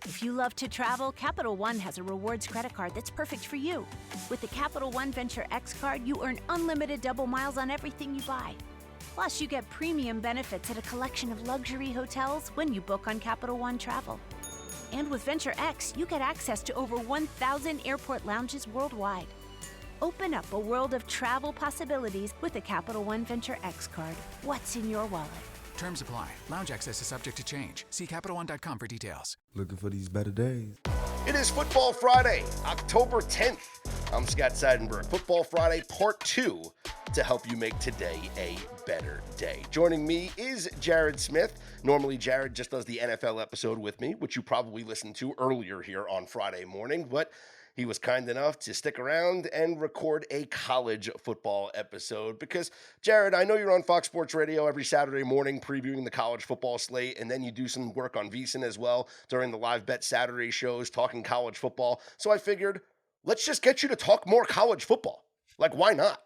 If you love to travel, Capital One has a rewards credit card that's perfect for you. With the Capital One Venture X card, you earn unlimited double miles on everything you buy. Plus, you get premium benefits at a collection of luxury hotels when you book on Capital One Travel. And with Venture X, you get access to over 1,000 airport lounges worldwide. Open up a world of travel possibilities with the Capital One Venture X card. What's in your wallet? Terms apply. Lounge access is subject to change. See CapitalOne.com for details. Looking for these better days. It is Football Friday, October 10th. I'm Scott Seidenberg. Football Friday, part 2, to help you make today a better day. Joining me is Jared Smith. Normally, Jared just does the NFL episode with me, which you probably listened to earlier here on Friday morning, but he was kind enough to stick around and record a college football episode because, Jared, I know you're on Fox Sports Radio every Saturday morning previewing the college football slate, and then you do some work on VSiN as well during the Live Bet Saturday shows talking college football. So I figured, let's just get you to talk more college football. Like, why not?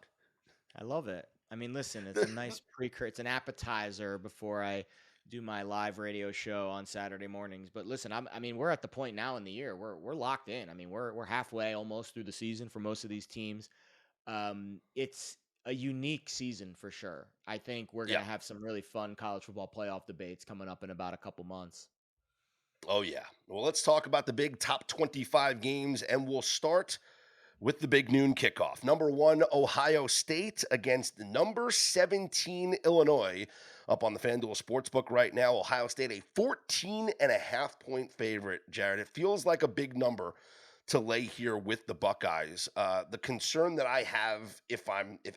I love it. I mean, listen, it's a nice it's an appetizer before I do my live radio show on Saturday mornings. But listen, we're at the point now in the year we're locked in. I mean, we're halfway almost through the season for most of these teams. It's a unique season for sure. I think we're going to have some really fun college football playoff debates coming up in about a couple months. Oh, yeah. Well, let's talk about the big top 25 games, and we'll start with the big noon kickoff. Number 1, Ohio State against number 17, Illinois. Up on the FanDuel Sportsbook right now, Ohio State a 14.5-point favorite, Jared. It feels like a big number to lay here with the Buckeyes. The concern that I have if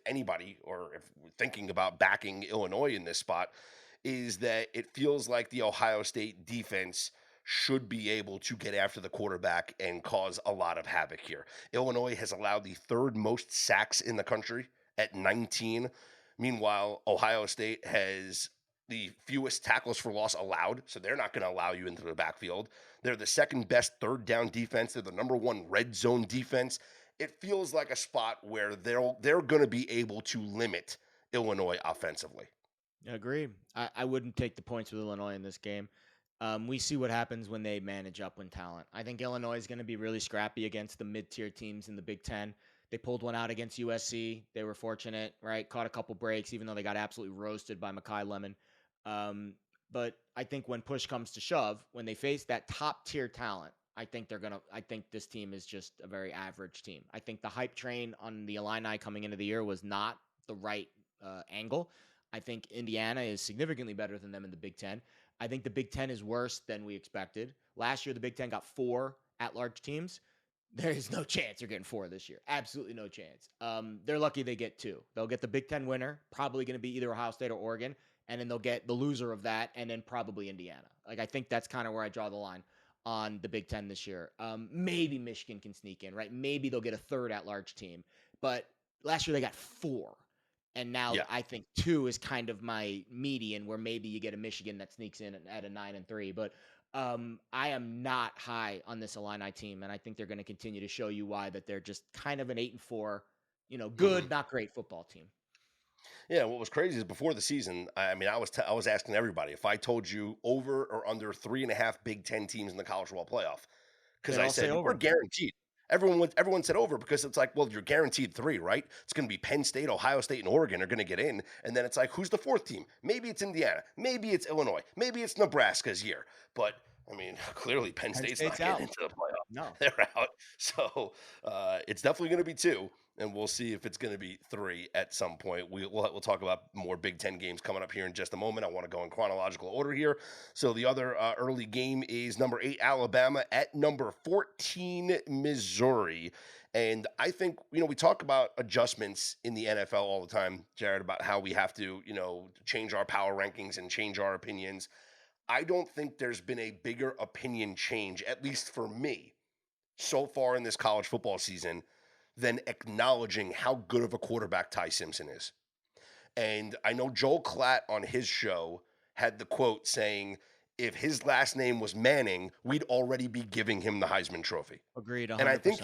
anybody or if we're thinking about backing Illinois in this spot is that it feels like the Ohio State defense should be able to get after the quarterback and cause a lot of havoc here. Illinois has allowed the third most sacks in the country at 19. Meanwhile, Ohio State has the fewest tackles for loss allowed, so they're not going to allow you into the backfield. They're the second best third down defense. They're the number 1 red zone defense. It feels like a spot where they're going to be able to limit Illinois offensively. I agree. I wouldn't take the points with Illinois in this game. We see what happens when they manage up with talent. I think Illinois is going to be really scrappy against the mid-tier teams in the Big Ten. They pulled one out against USC. They were fortunate, right? Caught a couple breaks, even though they got absolutely roasted by Mekhi Lemon. But I think when push comes to shove, when they face that top-tier talent, I think this team is just a very average team. I think the hype train on the Illini coming into the year was not the right angle. I think Indiana is significantly better than them in the Big Ten. I think the Big Ten is worse than we expected. Last year, the Big Ten got 4 at-large teams. There is no chance you're getting 4 this year. Absolutely no chance. They're lucky they get 2. They'll get the Big Ten winner, probably going to be either Ohio State or Oregon, and then they'll get the loser of that, and then probably Indiana. Like, I think that's kind of where I draw the line on the Big Ten this year. Maybe Michigan can sneak in, right? Maybe they'll get a third at-large team. But last year they got 4. And now I think 2 is kind of my median where maybe you get a Michigan that sneaks in at a 9-3. But I am not high on this Illini team, and I think they're going to continue to show you why, that they're just kind of an 8-4, good, not great football team. Yeah, what was crazy is before the season, I was asking everybody if I told you over or under 3.5 Big Ten teams in the college football playoff, because I said we're guaranteed. Everyone said over because it's like, well, you're guaranteed 3, right? It's going to be Penn State, Ohio State, and Oregon are going to get in. And then it's like, who's the 4th team? Maybe it's Indiana. Maybe it's Illinois. Maybe it's Nebraska's year. But, I mean, clearly Penn State's not getting into the playoff. No. They're out. So it's definitely going to be 2. And we'll see if it's going to be 3 at some point. We'll talk about more Big Ten games coming up here in just a moment. I want to go in chronological order here. So the other early game is number 8, Alabama at number 14, Missouri. And I think, we talk about adjustments in the NFL all the time, Jared, about how we have to, change our power rankings and change our opinions. I don't think there's been a bigger opinion change, at least for me, so far in this college football season than acknowledging how good of a quarterback Ty Simpson is. And I know Joel Klatt on his show had the quote saying, if his last name was Manning, we'd already be giving him the Heisman Trophy. Agreed, 100%. And I think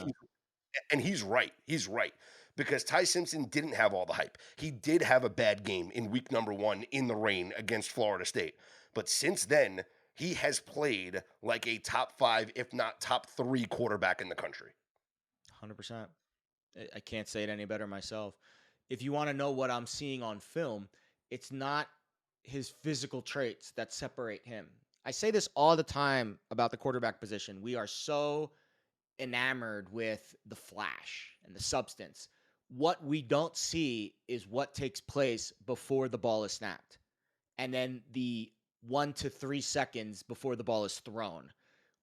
he's right. He's right. Because Ty Simpson didn't have all the hype. He did have a bad game in week number 1 in the rain against Florida State. But since then, he has played like a top 5, if not top 3 quarterback in the country. 100%. I can't say it any better myself. If you want to know what I'm seeing on film, it's not his physical traits that separate him. I say this all the time about the quarterback position. We are so enamored with the flash and the substance. What we don't see is what takes place before the ball is snapped, and then the 1 to 3 seconds before the ball is thrown.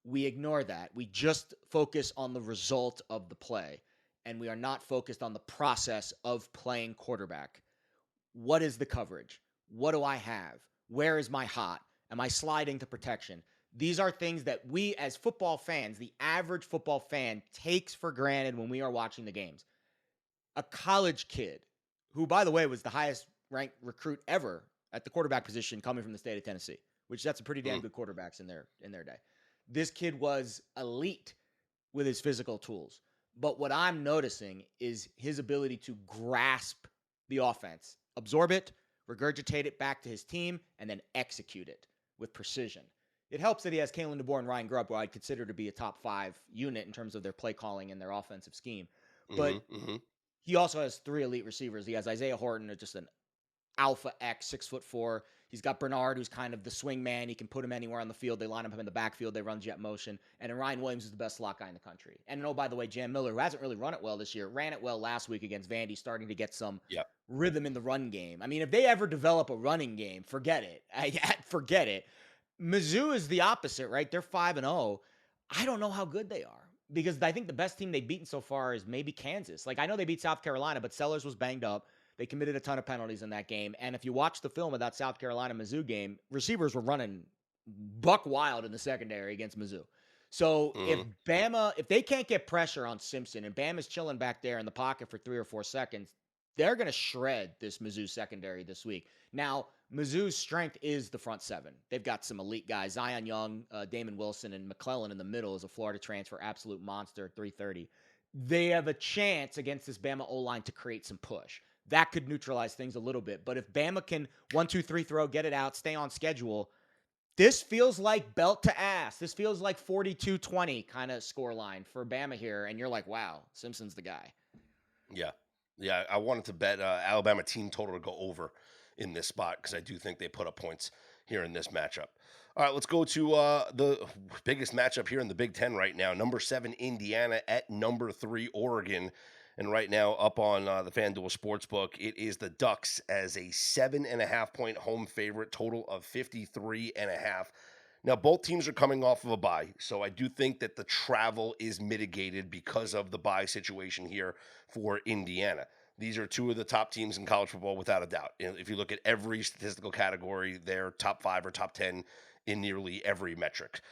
We ignore that. We just focus on the result of the play, and we are not focused on the process of playing quarterback. What is the coverage? What do I have? Where is my hot? Am I sliding to protection? These are things that we as football fans, the average football fan, takes for granted when we are watching the games. A college kid, who, by the way, was the highest ranked recruit ever at the quarterback position coming from the state of Tennessee, which that's a pretty damn good quarterbacks in their day. This kid was elite with his physical tools. But what I'm noticing is his ability to grasp the offense, absorb it, regurgitate it back to his team, and then execute it with precision. It helps that he has Kalen DeBoer and Ryan Grubb, who I'd consider to be a top 5 unit in terms of their play calling and their offensive scheme. But he also has 3 elite receivers. He has Isaiah Horton, just an alpha X, 6'4". He's got Bernard, who's kind of the swing man. He can put him anywhere on the field. They line him up in the backfield. They run jet motion. And then Ryan Williams is the best slot guy in the country. And oh, by the way, Jam Miller, who hasn't really run it well this year, ran it well last week against Vandy, starting to get some rhythm in the run game. I mean, if they ever develop a running game, forget it. Forget it. Mizzou is the opposite, right? They're 5-0. I don't know how good they are, because I think the best team they've beaten so far is maybe Kansas. Like, I know they beat South Carolina, but Sellers was banged up. They committed a ton of penalties in that game. And if you watch the film of that South Carolina-Mizzou game, receivers were running buck wild in the secondary against Mizzou. So if they can't get pressure on Simpson and Bama's chilling back there in the pocket for 3 or 4 seconds, they're going to shred this Mizzou secondary this week. Now, Mizzou's strength is the front 7. They've got some elite guys, Zion Young, Damon Wilson, and McClellan in the middle is a Florida transfer, absolute monster, 330. They have a chance against this Bama O-line to create some push. That could neutralize things a little bit. But if Bama can 1-2-3 throw, get it out, stay on schedule, this feels like belt to ass. This feels like 42-20 kind of score line for Bama here. And you're like, wow, Simpson's the guy. Yeah. Yeah, I wanted to bet Alabama team total to go over in this spot because I do think they put up points here in this matchup. All right, let's go to the biggest matchup here in the Big Ten right now. Number 7, Indiana at number 3, Oregon. And right now up on the FanDuel Sportsbook, it is the Ducks as a 7.5-point home favorite, total of 53.5. Now, both teams are coming off of a bye, so I do think that the travel is mitigated because of the bye situation here for Indiana. These are 2 of the top teams in college football without a doubt. If you look at every statistical category, they're top 5 or top 10 in nearly every metric.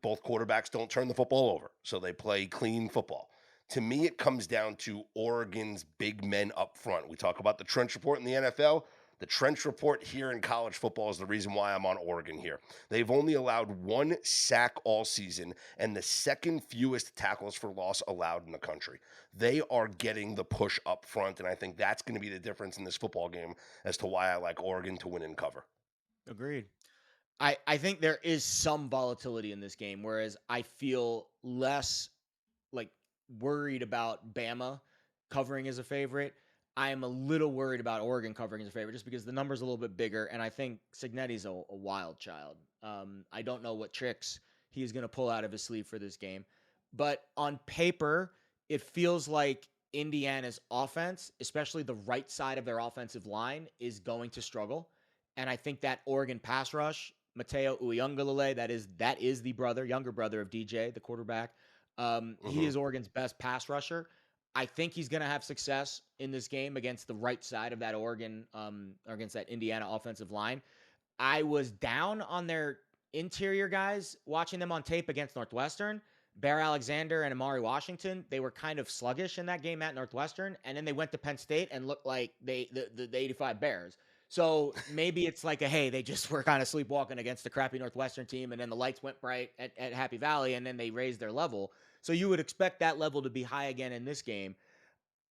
Both quarterbacks don't turn the football over, so they play clean football. To me, it comes down to Oregon's big men up front. We talk about the trench report in the NFL. The trench report here in college football is the reason why I'm on Oregon here. They've only allowed 1 sack all season and the second fewest tackles for loss allowed in the country. They are getting the push up front, and I think that's going to be the difference in this football game as to why I like Oregon to win and cover. Agreed. I think there is some volatility in this game, whereas I feel less like worried about Bama covering as a favorite. I am a little worried about Oregon covering as a favorite just because the number's a little bit bigger, and I think Cignetti's a wild child. I don't know what tricks he's going to pull out of his sleeve for this game. But on paper, it feels like Indiana's offense, especially the right side of their offensive line, is going to struggle. And I think that Oregon pass rush, Mateo Uiagalelei, that is the younger brother of DJ, the quarterback. He is Oregon's best pass rusher. I think he's going to have success in this game against the right side of that Oregon, or against that Indiana offensive line. I was down on their interior guys watching them on tape against Northwestern. Bear Alexander and Amari Washington, they were kind of sluggish in that game at Northwestern, and then they went to Penn State and looked like the 85 Bears. So maybe it's like they just were kind of sleepwalking against the crappy Northwestern team, and then the lights went bright at Happy Valley, and then they raised their level. So you would expect that level to be high again in this game.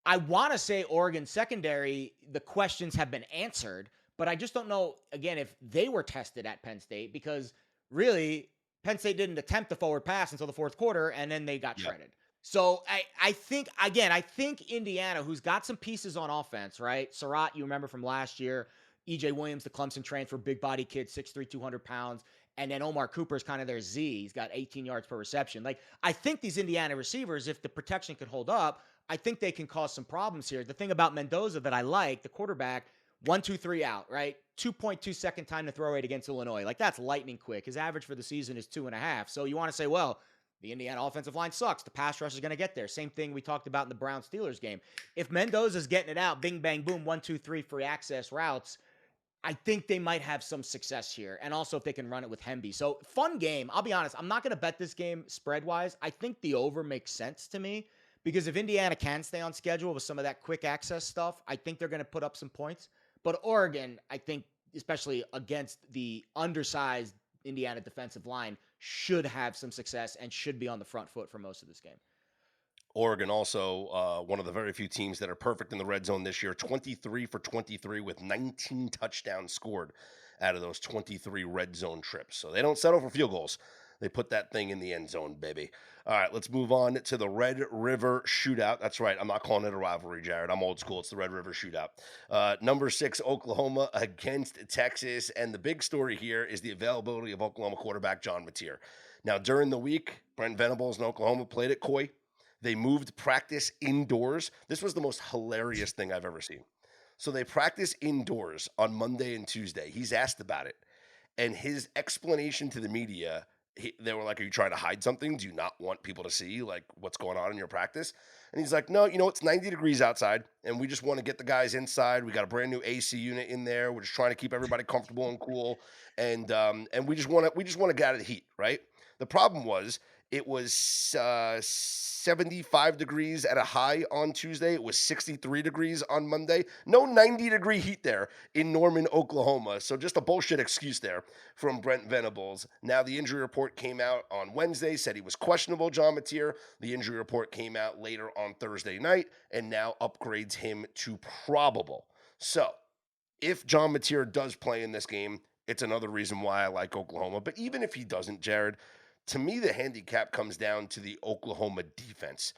I want to say Oregon secondary, the questions have been answered, but I just don't know, again, if they were tested at Penn State, because really, Penn State didn't attempt the forward pass until the fourth quarter, and then they got Yep. shredded. So I think, again, I think Indiana, who's got some pieces on offense, right? Surratt, you remember from last year, EJ Williams, the Clemson transfer, big body kid, 6'3", 200 pounds. And then Omar Cooper is kind of their Z. He's got 18 yards per reception. Like, I think these Indiana receivers, if the protection could hold up, I think they can cause some problems here. The thing about Mendoza that I like, the quarterback, 1, 2, 3 out, right? 2.2 second time to throw rate against Illinois. Like, that's lightning quick. His average for the season is 2.5. So you want to say, well, the Indiana offensive line sucks. The pass rush is going to get there. Same thing we talked about in the Browns-Steelers game. If Mendoza's getting it out, bing, bang, boom, 1, 2, 3 free access routes, I think they might have some success here. And also if they can run it with Hemby. So fun game. I'll be honest. I'm not going to bet this game spread-wise. I think the over makes sense to me because if Indiana can stay on schedule with some of that quick access stuff, I think they're going to put up some points. But Oregon, I think, especially against the undersized Indiana defensive line, should have some success and should be on the front foot for most of this game. Oregon also one of the very few teams that are perfect in the red zone this year, 23 for 23 with 19 touchdowns scored out of those 23 red zone trips. So they don't settle for field goals. They put that thing in the end zone, baby. All right, let's move on to the Red River Shootout. That's right. I'm not calling it a rivalry, Jared. I'm old school. It's the Red River Shootout. Number 6, Oklahoma against Texas. And the big story here is the availability of Oklahoma quarterback John Mateer. Now, during the week, Brent Venables in Oklahoma played at Coy. They moved practice indoors. This was the most hilarious thing I've ever seen. So they practice indoors on Monday and Tuesday. He's asked about it. And his explanation to the media, they were like, are you trying to hide something? Do you not want people to see like what's going on in your practice? And he's like, no, it's 90 degrees outside and we just want to get the guys inside. We got a brand new AC unit in there. We're just trying to keep everybody comfortable and cool. And we just want to get out of the heat, right? The problem was it was 75 degrees at a high on Tuesday. It was 63 degrees on Monday. No 90-degree heat there in Norman, Oklahoma. So just a bullshit excuse there from Brent Venables. Now the injury report came out on Wednesday, said he was questionable, John Mateer. The injury report came out later on Thursday night and now upgrades him to probable. So if John Mateer does play in this game, it's another reason why I like Oklahoma. But even if he doesn't, Jared, to me, the handicap comes down to the Oklahoma defense.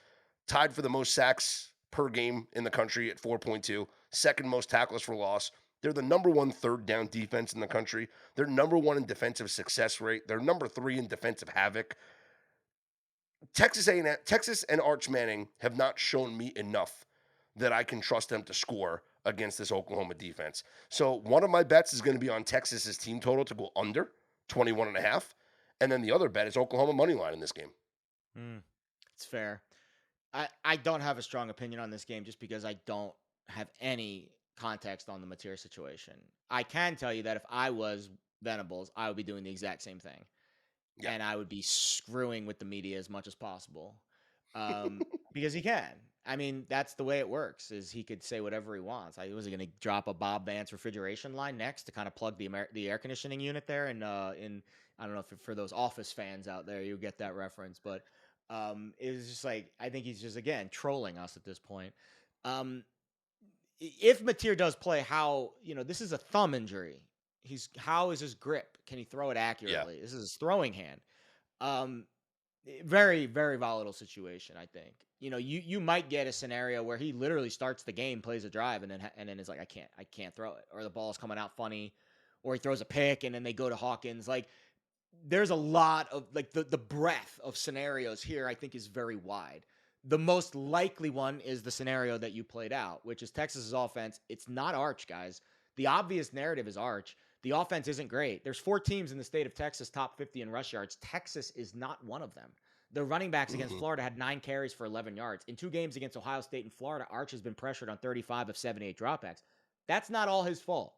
Tied for the most sacks per game in the country at 4.2, second most tackles for loss. They're the number 1 third down defense in the country. They're number 1 in defensive success rate. They're number 3 in defensive havoc. Texas and Arch Manning have not shown me enough that I can trust them to score against this Oklahoma defense. So one of my bets is going to be on Texas's team total to go under 21.5. And then the other bet is Oklahoma money line in this game. It's fair. I don't have a strong opinion on this game just because I don't have any context on the Mateer situation. I can tell you that if I was Venables, I would be doing the exact same thing. Yeah. And I would be screwing with the media as much as possible because he can. I mean, that's the way it works, is he could say whatever he wants. Was he going to drop a Bob Vance refrigeration line next to kind of plug the air conditioning unit there? And I don't know if for those Office fans out there, you get that reference, but it was just like, I think he's just, again, trolling us at this point. If Mateer does play, this is a thumb injury. How is his grip? Can he throw it accurately? Yeah. This is his throwing hand. Very, very volatile situation, I think. You might get a scenario where he literally starts the game, plays a drive, and then is like, I can't throw it, or the ball's coming out funny, or he throws a pick and then they go to Hawkins. Like, there's a lot of the breadth of scenarios here, I think, is very wide. The most likely one is the scenario that you played out, which is Texas's offense. It's not Arch, guys. The obvious narrative is Arch. The offense isn't great. There's 4 teams in the state of Texas top 50 in rush yards. Texas is not one of them. The running backs against Florida had 9 carries for 11 yards. In 2 games against Ohio State and Florida, Arch has been pressured on 35 of 78 dropbacks. That's not all his fault.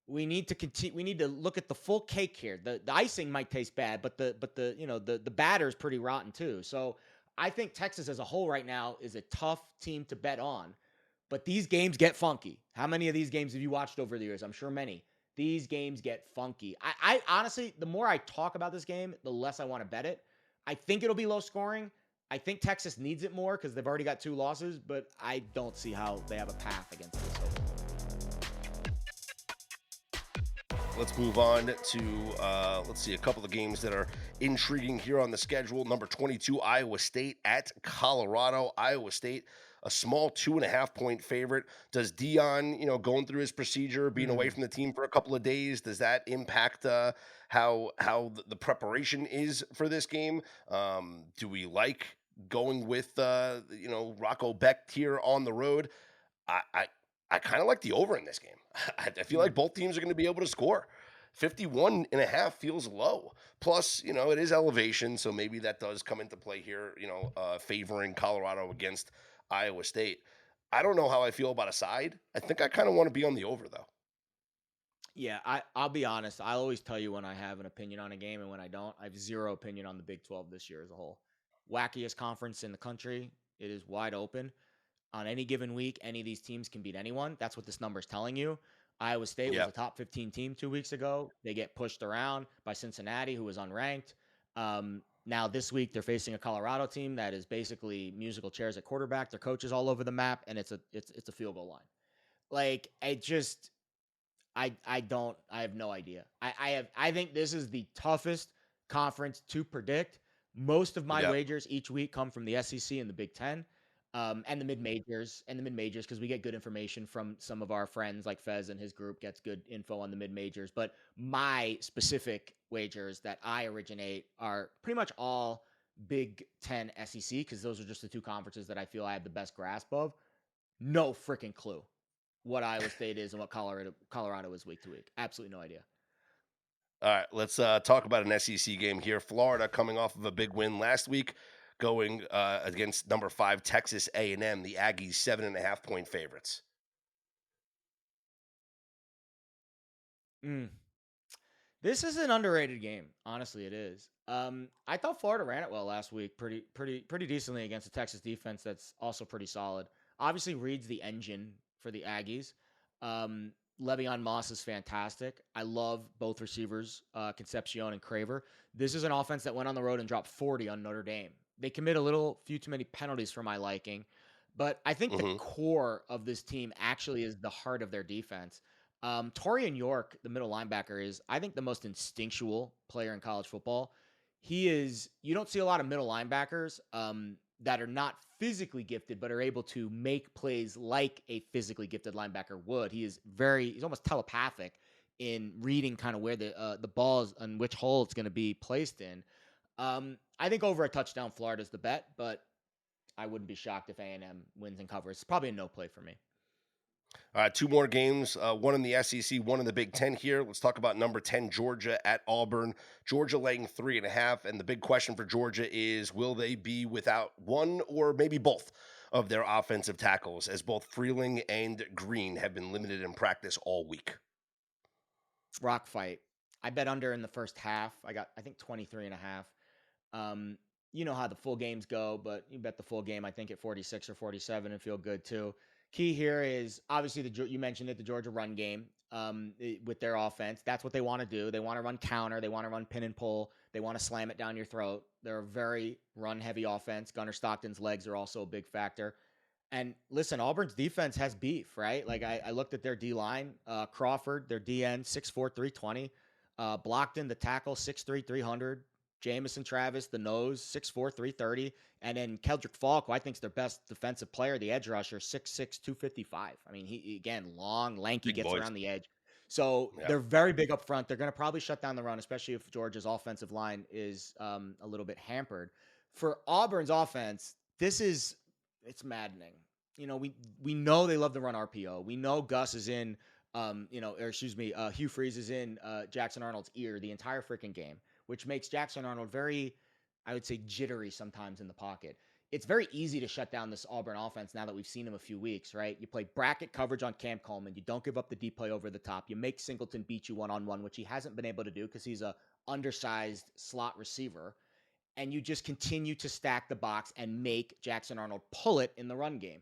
We need to continue. We need to look at the full cake here. The icing might taste bad, but the batter is pretty rotten too. So I think Texas as a whole right now is a tough team to bet on. But these games get funky. How many of these games have you watched over the years? I'm sure many. These games get funky. I honestly, the more I talk about this game, the less I want to bet it. I think it'll be low scoring. I think Texas needs it more because they've already got 2 losses, but I don't see how they have a path against this. let's move on to let's see a couple of games that are intriguing here on the schedule. Number 22, Iowa State at Colorado. Iowa State, a small 2.5-point favorite. Does Dion, going through his procedure, being away from the team for a couple of days, does that impact how the preparation is for this game? Do we like going with Rocco Becht here on the road? I kind of like the over in this game. I feel like both teams are going to be able to score. 51.5 feels low. Plus, it is elevation, so maybe that does come into play here, favoring Colorado against Iowa State. I don't know how I feel about a side. I think I kind of want to be on the over, though. Yeah, I'll be honest. I'll always tell you when I have an opinion on a game and when I don't. I have zero opinion on the Big 12 this year as a whole. Wackiest conference in the country. It is wide open. On any given week, any of these teams can beat anyone. That's what this number is telling you. Iowa State was a top 15 team 2 weeks ago. They get pushed around by Cincinnati, who was unranked. Now this week, they're facing a Colorado team that is basically musical chairs at quarterback. Their coaches all over the map, and it's a field goal line. Like, I have no idea. I think this is the toughest conference to predict. Most of my wagers each week come from the SEC and the Big Ten. And the mid-majors, because we get good information from some of our friends, like Fez and his group gets good info on the mid-majors. But my specific wagers that I originate are pretty much all Big Ten SEC, because those are just the two conferences that I feel I have the best grasp of. No freaking clue what Iowa State is and what Colorado is week to week. Absolutely no idea. All right, let's talk about an SEC game here. Florida coming off of a big win last week, going against number 5 Texas A&M. The Aggies 7.5-point favorites. This is an underrated game. Honestly, it is. I thought Florida ran it well last week, pretty decently against a Texas defense that's also pretty solid. Obviously, Reed's the engine for the Aggies. Le'Veon Moss is fantastic. I love both receivers, Concepcion and Craver. This is an offense that went on the road and dropped 40 on Notre Dame. They commit few too many penalties for my liking, but I think the core of this team actually is the heart of their defense. Torian York, the middle linebacker, is, I think, the most instinctual player in college football. You don't see a lot of middle linebackers that are not physically gifted, but are able to make plays like a physically gifted linebacker would. He's almost telepathic in reading kind of where the ball is and which hole it's going to be placed in. I think over a touchdown, Florida's the bet, but I wouldn't be shocked if A&M wins and covers. It's probably a no play for me. All right, 2 more games, one in the SEC, one in the Big Ten here. Let's talk about number 10, Georgia at Auburn. Georgia laying 3.5, and the big question for Georgia is, will they be without one or maybe both of their offensive tackles, as both Freeling and Green have been limited in practice all week? Rock fight. I bet under in the first half. I think 23.5. You know how the full games go, but you bet the full game, I think, at 46 or 47 and feel good too. Key here is obviously you mentioned it, the Georgia run game with their offense. That's what they want to do. They want to run counter. They want to run pin and pull. They want to slam it down your throat. They're a very run-heavy offense. Gunnar Stockton's legs are also a big factor. And listen, Auburn's defense has beef, right? Like I looked at their D-line. Crawford, their DN, 6'4", 320. Blockton, the tackle, 6'3", 300. Jamison Travis, the nose, 6'4", 330. And then Keldrick Falk, who I think is their best defensive player, the edge rusher, 6'6", 255. I mean, he again, long, lanky, gets around the edge. So they're very big up front. They're going to probably shut down the run, especially if Georgia's offensive line is a little bit hampered. For Auburn's offense, it's maddening. We know they love to run RPO. We know Gus is in, Hugh Freeze is in Jackson Arnold's ear the entire freaking game, which makes Jackson Arnold very, I would say, jittery sometimes in the pocket. It's very easy to shut down this Auburn offense now that we've seen him a few weeks, right? You play bracket coverage on Cam Coleman. You don't give up the deep play over the top. You make Singleton beat you one-on-one, which he hasn't been able to do because he's a undersized slot receiver. And you just continue to stack the box and make Jackson Arnold pull it in the run game.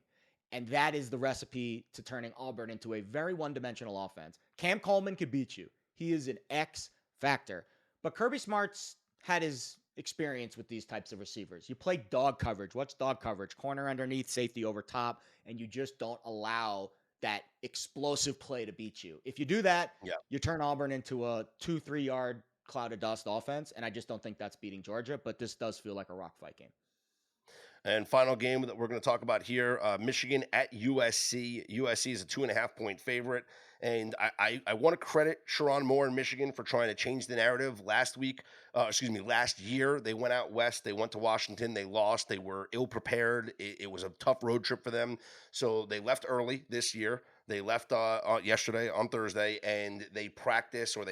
And that is the recipe to turning Auburn into a very one-dimensional offense. Cam Coleman could beat you. He is an X factor. But Kirby Smart's had his experience with these types of receivers. You play dog coverage. What's dog coverage? Corner underneath, safety over top, and you just don't allow that explosive play to beat you. If you do that, Yeah. you turn Auburn into a 2-3 yard cloud of dust offense, and I just don't think that's beating Georgia. But this does feel like a rock fight game. And final game that we're going to talk about here, Michigan at USC. USC is a 2.5-point favorite. And I want to credit Sharon Moore and Michigan for trying to change the narrative last year. They went out west. They went to Washington. They lost. They were ill prepared. It was a tough road trip for them. So they left early this year. They left yesterday on Thursday, and they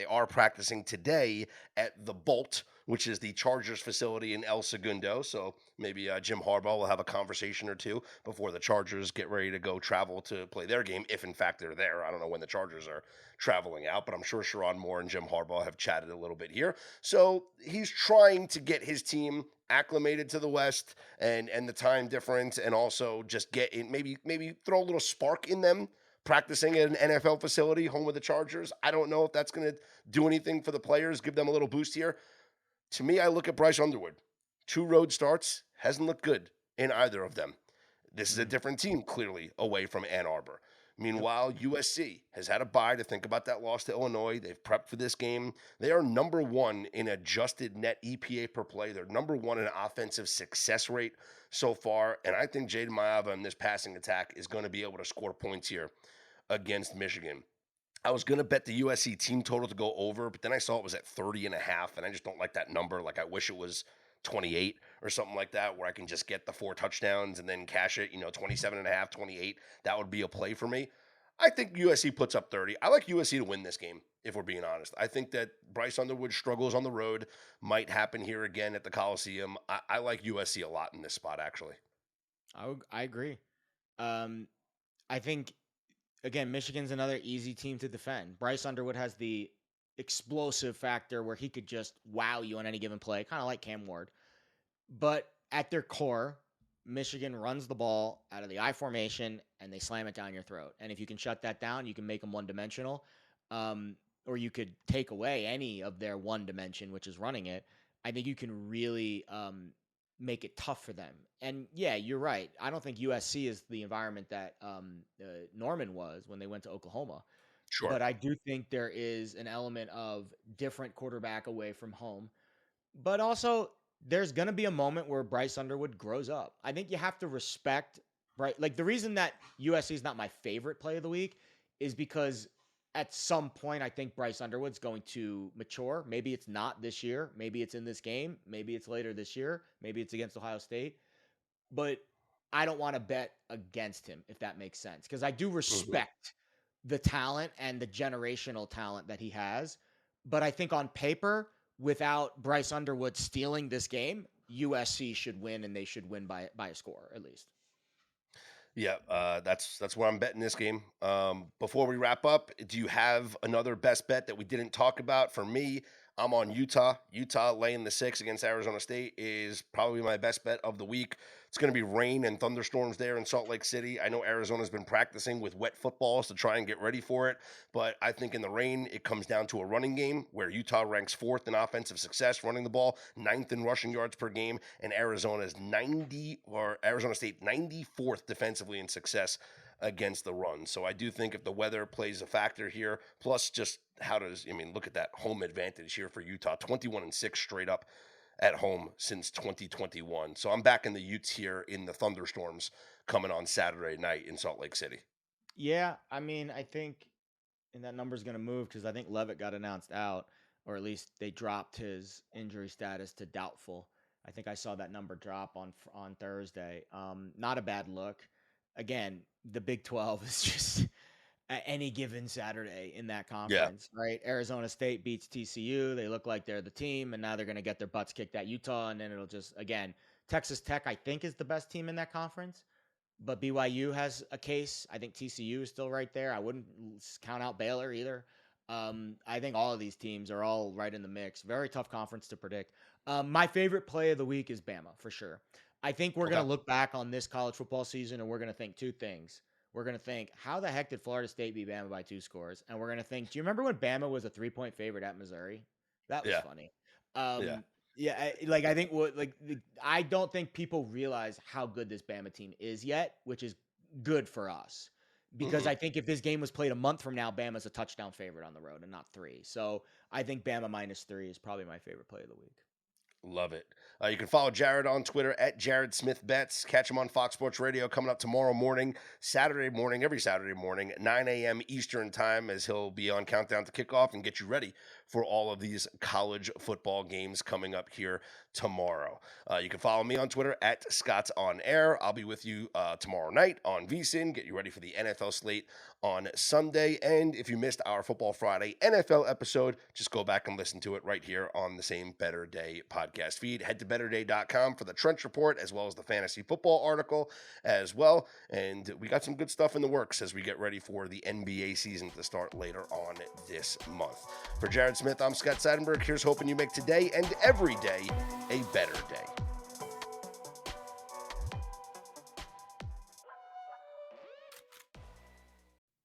are practicing today at the Bolt, which is the Chargers facility in El Segundo. So maybe Jim Harbaugh will have a conversation or two before the Chargers get ready to go travel to play their game, if in fact they're there. I don't know when the Chargers are traveling out, but I'm sure Sharon Moore and Jim Harbaugh have chatted a little bit here. So he's trying to get his team acclimated to the West and the time difference, and also just get in, maybe throw a little spark in them practicing at an NFL facility, home of the Chargers. I don't know if that's going to do anything for the players, give them a little boost here. To me, I look at Bryce Underwood. 2 road starts, hasn't looked good in either of them. This is a different team, clearly, away from Ann Arbor. Meanwhile, USC has had a bye to think about that loss to Illinois. They've prepped for this game. They are number 1 in adjusted net EPA per play. They're number 1 in offensive success rate so far. And I think Jaden Maiava in this passing attack is going to be able to score points here against Michigan. I was going to bet the USC team total to go over, but then I saw it was at 30.5, and I just don't like that number. Like, I wish it was 28 or something like that, where I can just get the 4 touchdowns and then cash it, 27.5, 28. That would be a play for me. I think USC puts up 30. I like USC to win this game, if we're being honest. I think that Bryce Underwood struggles on the road, might happen here again at the Coliseum. I like USC a lot in this spot, actually. I agree. I think, again, Michigan's another easy team to defend. Bryce Underwood has the explosive factor where he could just wow you on any given play, kind of like Cam Ward. But at their core, Michigan runs the ball out of the I formation and they slam it down your throat. And if you can shut that down, you can make them one-dimensional, or you could take away any of their one dimension, which is running it. I think you can really make it tough for them. And yeah, you're right. I don't think USC is the environment that Norman was when they went to Oklahoma. Sure. But I do think there is an element of different quarterback away from home. But also, there's going to be a moment where Bryce Underwood grows up. I think you have to respect, right? Like, the reason that USC is not my favorite play of the week is because at some point, I think Bryce Underwood's going to mature. Maybe it's not this year. Maybe it's in this game. Maybe it's later this year. Maybe it's against Ohio State. But I don't want to bet against him, if that makes sense, because I do respect the talent and the generational talent that he has. But I think on paper, without Bryce Underwood stealing this game, USC should win, and they should win by a score at least. Yeah, that's where I'm betting this game. Before we wrap up, do you have another best bet that we didn't talk about? For me, I'm on Utah. Utah laying the 6 against Arizona State is probably my best bet of the week. It's going to be rain and thunderstorms there in Salt Lake City. I know Arizona's been practicing with wet footballs to try and get ready for it, but I think in the rain, it comes down to a running game where Utah ranks 4th in offensive success running the ball, 9th in rushing yards per game, and Arizona State 94th defensively in success against the run. So I do think if the weather plays a factor here, plus just look at that home advantage here for Utah, 21-6 straight up at home since 2021. So I'm back in the Utes here in the thunderstorms coming on Saturday night in Salt Lake City. Yeah, I mean, I think, and that number's going to move because I think Levitt got announced out, or at least they dropped his injury status to doubtful. I think I saw that number drop on Thursday. Not a bad look. Again, the Big 12 is just any given Saturday in that conference, right? Arizona State beats TCU. They look like they're the team, and now they're going to get their butts kicked at Utah, and then it'll just, again, Texas Tech, I think, is the best team in that conference, but BYU has a case. I think TCU is still right there. I wouldn't count out Baylor either. I think all of these teams are all right in the mix. Very tough conference to predict. My favorite play of the week is Bama, for sure. I think we're going to look back on this college football season, and we're going to think 2 things. We're going to think, how the heck did Florida State beat Bama by 2 scores? And we're going to think, do you remember when Bama was a 3-point favorite at Missouri? That was funny. I don't think people realize how good this Bama team is yet, which is good for us. because I think if this game was played a month from now, Bama's a touchdown favorite on the road and not 3. So I think Bama -3 is probably my favorite play of the week. Love it. You can follow Jared on Twitter at Jared Smith Bets. Catch him on Fox Sports Radio coming up tomorrow morning, every Saturday morning, 9 a.m. Eastern time, as he'll be on Countdown to Kickoff and get you ready for all of these college football games coming up here tomorrow. You can follow me on Twitter at Scott's On Air. I'll be with you tomorrow night on VSiN, get you ready for the NFL slate on Sunday. And if you missed our Football Friday NFL episode, just go back and listen to it right here on the same Better Day podcast feed. Head to betterday.com for the Trench Report, as well as the fantasy football article as well. And we got some good stuff in the works as we get ready for the NBA season to start later on this month. For Jared Smith, I'm Scott Seidenberg. Here's hoping you make today and every day a better day.